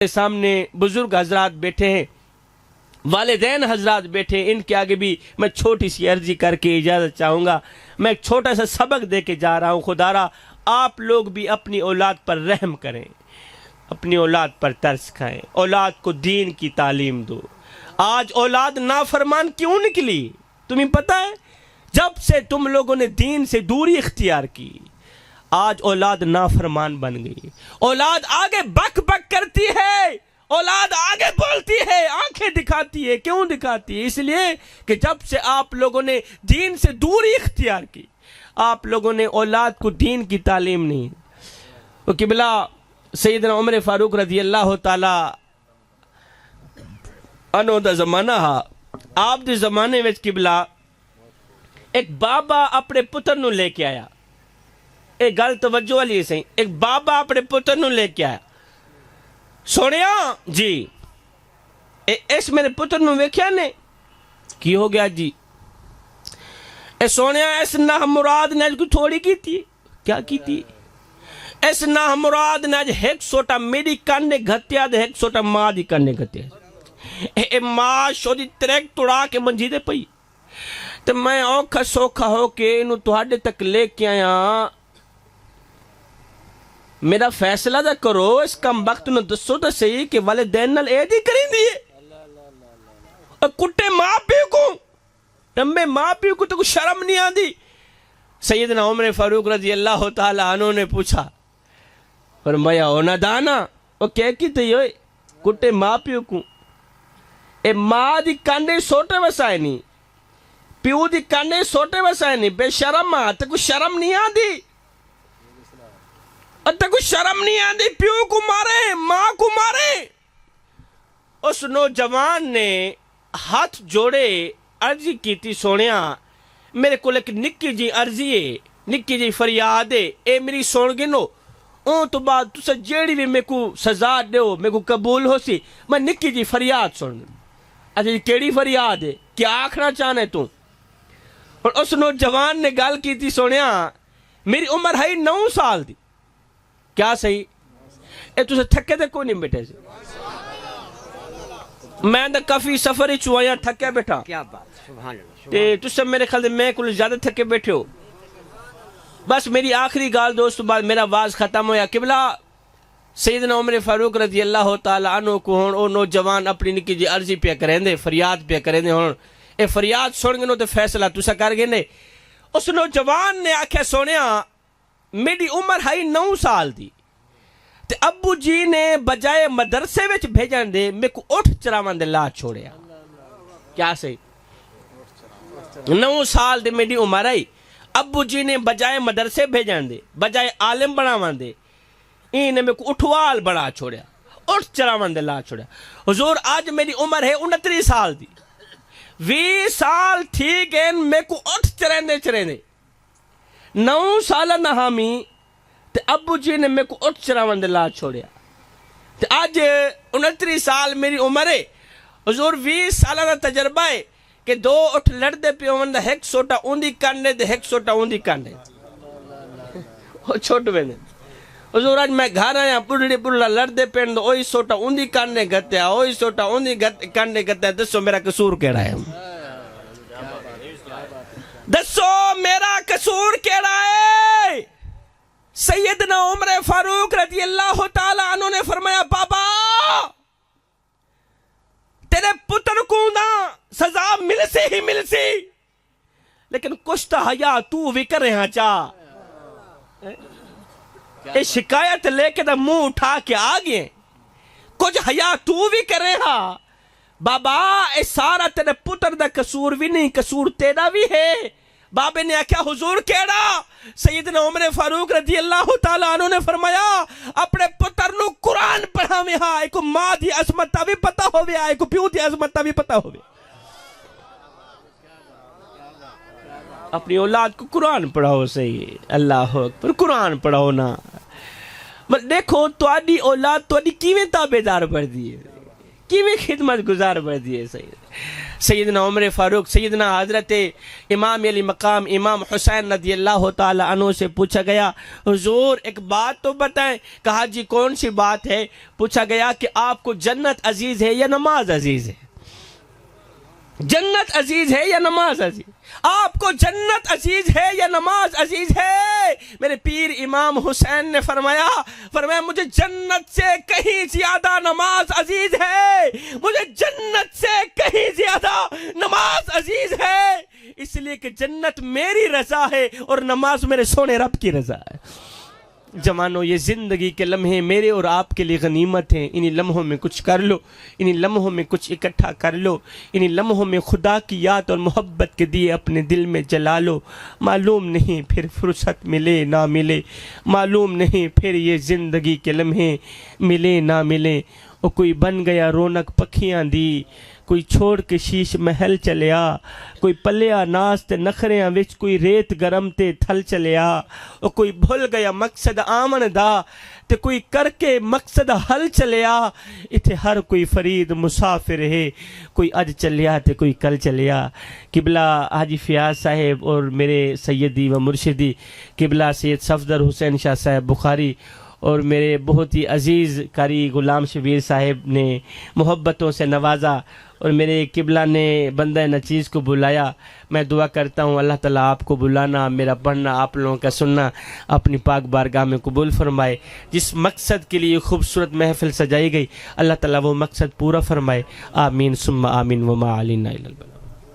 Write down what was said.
سامنے بزرگ حضرات بیٹھے ہیں، والدین حضرات بیٹھے ہیں، ان کے آگے بھی میں چھوٹی سی عرضی کر کے اجازت چاہوں گا۔ میں ایک چھوٹا سا سبق دے کے جا رہا ہوں۔ خدا را آپ لوگ بھی اپنی اولاد پر رحم کریں، اپنی اولاد پر ترس کھائیں، اولاد کو دین کی تعلیم دو۔ آج اولاد نافرمان کیوں نکلی تمہیں پتہ ہے؟ جب سے تم لوگوں نے دین سے دوری اختیار کی، آج اولاد نافرمان بن گئی۔ اولاد آگے بک بک کرتی ہے، اولاد آگے بولتی ہے، آنکھیں دکھاتی ہے۔ کیوں دکھاتی ہے؟ اس لیے کہ جب سے آپ لوگوں نے دین سے دوری اختیار کی، آپ لوگوں نے اولاد کو دین کی تعلیم نہیں۔ تو قبلہ سیدنا عمر فاروق رضی اللہ تعالی عنہ دا زمانہ ہا۔ آپ دے زمانے میں قبلہ ایک بابا اپنے پتر نو لے کے آیا۔ ایک گل توجہ والی سی، ایک بابا اپنے پتر نو لے کے آیا۔ سونیا جی اس میرے پتر نو ویکھیا نے؟ کی ہو گیا جی؟ اے سونیا اس نہ مراد نے کوئی تھوڑی کی تھی؟ کیا کی تھی؟ اس نہ مراد نے ایک سوٹا میری کانے گھتیا دے، ایک سوٹا ماں دی کانے گھتیا۔ اے ماں شودی تریک توڑا کے منجی دے پئی، تو میں اوکھا سوکھا ہو کے انہوں تہاڈے تک لے کے آیا۔ میرا فیصلہ دا کرو، اس کم وقت نو دسو تو صحیح کہ والدین نال اے دی کریں دیئے کٹے ماں پیو کو، نمبے ماں پیو کو تو کوئی شرم نہیں آدھی۔ سیدنا عمر فاروق رضی اللہ تعالیٰ عنہ نے پوچھا، فرمایا او نادانا او کہہ کی تھی ہوئے کٹے ماں پیو کو؟ اے ماں دی کانڈے سوٹے وسائے نہیں، پیو دی کانڈے سوٹے وسائے نہیں، بے شرم تے کوئی شرم نہیں آدھی، تے کوئی شرم نہیں آدھی، پیو کو مارے ماں کو مارے۔ اس نوجوان نے ہاتھ جوڑے عرضی کی تھی، سونیا میرے کو ایک نکی جی عرضی ہے، نکی جی فریاد ہے، اے میری سون گنو، اون تو بعد تسا جیڑی بھی میں کو سزا دیو میں کو قبول ہو سی، میں نکی جی فریاد سن۔ اچھا جی کیڑی فریاد ہے؟ کیا آکھنا چاہنے تو؟ اور اس نوجوان نے گل کی تھی، سونیا میری عمر ہے 9 سال دی۔ کیا صحیح؟ اے تسے تھکے دے کوئی نہیں بیٹھے سے؟ میں دا کافی سفر چوایا تھکے بیٹھا۔ کیا بات، سبحان اللہ۔ تے تسے میرے خیال دے میں کل زیادہ تھکے بیٹھے ہو۔ بس میری آخری گال دوست بعد میرا واز ختم ہویا۔ قبلہ سیدنا عمر فاروق رضی اللہ تعالیٰ عنہ کو ہون او نوجوان اپنی نکی جی عرضی پہ کریں دے، فریاد پہ کریں دے، ہون اے فریاد سن گنو تے فیصلہ تسا کر گے نے۔ اس نوجوان نے آکھیا، سونیا میری عمر ہے 9 سال دی، تے ابو جی نے بجائے مدرسے وچ بھیجن دے میں کو اٹھ چراون دے لا چھوڑیا۔ کیا صحیح؟ 9 سال دے میری عمر ہے، ابو جی نے بجائے مدرسے بھیجن دے، بجائے عالم بناون دے، این نے میں کو اٹھوال بنا چھوڑیا، اٹھ چراون دے لا چھوڑیا۔ حضور آج میری عمر ہے 29 سال دی، 20 سال ٹھیک ہے میں کو اٹھ چرین دے 9 سالہ نہامی، تے ابو جی نے میں کو اٹھ چراون دے لا چھوڑیا۔ تے آج 29 سال میری عمر ہے، حضور 20 سالہ دا تجربہ ہے کہ 2 اٹھ لڑ دے پیون دا، ایک سوٹا اوندی کانڈے دے، ایک سوٹا اوندی کانڈے وہ چھوٹ میں نے۔ حضور آج میں گھر آیا پڑھڑی پڑھڑا لڑ دے پین دو، اوہی سوٹا اوندی کانڈے گھتیا، اوہی سوٹا اوندی کانڈے گھتیا، دسو میرا قصور کیڑا ہے؟ دسو میرا قصور کیڑا ہے؟ سیدنا عمر فاروق رضی اللہ تعالیٰ عنہ نے فرمایا، بابا تیرے پتر کو نا سزا مل سے ہی مل سی، لیکن کچھ تا حیا تو بھی کر رہا چاہ۔ اے شکایت لے کے دا منہ اٹھا کے آگئے، کچھ حیا تو بھی کر رہا۔ بابا اے سارا تیرے پتر دا قصور بھی نہیں، قصور تیرا بھی ہے۔ بابے نے آکھیا، حضور کیڑا؟ سیدنا عمر فاروق رضی اللہ تعالیٰ عنہ نے فرمایا، اپنے پتر نو قرآن پڑھا میں ہاں، ایک ماں دی عظمتہ بھی پتا ہوئے، ایک پیو دی عظمتہ بھی پتا ہوئے۔ اپنی اولاد کو قرآن پڑھاؤ، صحیح، اللہ اکبر، قرآن پڑھاؤ نا۔ دیکھو تواڈی اولاد تواڈی کیویں تابعدار بن دی ہے، کیویں خدمت گزار بردی ہے سیدنا عمر فاروق، سیدنا حضرت امام علی مقام امام حسین رضی اللہ تعالی عنہ سے پوچھا گیا حضور ایک بات تو بتائیں، کہا جی کون سی بات ہے؟ پوچھا گیا کہ آپ کو جنت عزیز ہے یا نماز عزیز ہے؟ جنت عزیز ہے یا نماز عزیز؟ آپ کو جنت عزیز ہے یا نماز عزیز ہے؟ میرے پیر امام حسین نے فرمایا مجھے جنت سے کہیں زیادہ نماز عزیز ہے، مجھے جنت سے کہیں زیادہ نماز عزیز ہے، اس لیے کہ جنت میری رضا ہے اور نماز میرے سونے رب کی رضا ہے۔ جوانوں، یہ زندگی کے لمحے میرے اور آپ کے لیے غنیمت ہیں، انہی لمحوں میں کچھ کر لو، انہی لمحوں میں کچھ اکٹھا کر لو، انہی لمحوں میں خدا کی یاد اور محبت کے دیے اپنے دل میں جلا لو۔ معلوم نہیں پھر فرصت ملے نہ ملے، معلوم نہیں پھر یہ زندگی کے لمحے ملے نہ ملے۔ اور کوئی بن گیا رونق پکھیاں دی، کوئی چھوڑ کے شیش محل چلیا، کوئی پلیا ناس تے نخریاں وچ کوئی ریت گرم تے تھل چلیا، اور کوئی بھول گیا مقصد آمن دا تے کوئی کر کے مقصد حل چلیا۔ اتھے ہر کوئی فرید مسافر ہے، کوئی اج چلیا تے کوئی کل چلیا۔ قبلہ حاجی فیاض صاحب اور میرے سیدی و مرشدی قبلہ سید صفدر حسین شاہ صاحب بخاری اور میرے بہت ہی عزیز قاری غلام شبیر صاحب نے محبتوں سے نوازا، اور میرے قبلہ نے بندہ نچیز کو بلایا۔ میں دعا کرتا ہوں اللہ تعالیٰ آپ کو بلانا، میرا پڑھنا، آپ لوگوں کا سننا اپنی پاک بارگاہ میں قبول فرمائے۔ جس مقصد کے لیے خوبصورت محفل سجائی گئی اللہ تعالیٰ وہ مقصد پورا فرمائے۔ آمین ثم آمین وما علینا الا البلاغ۔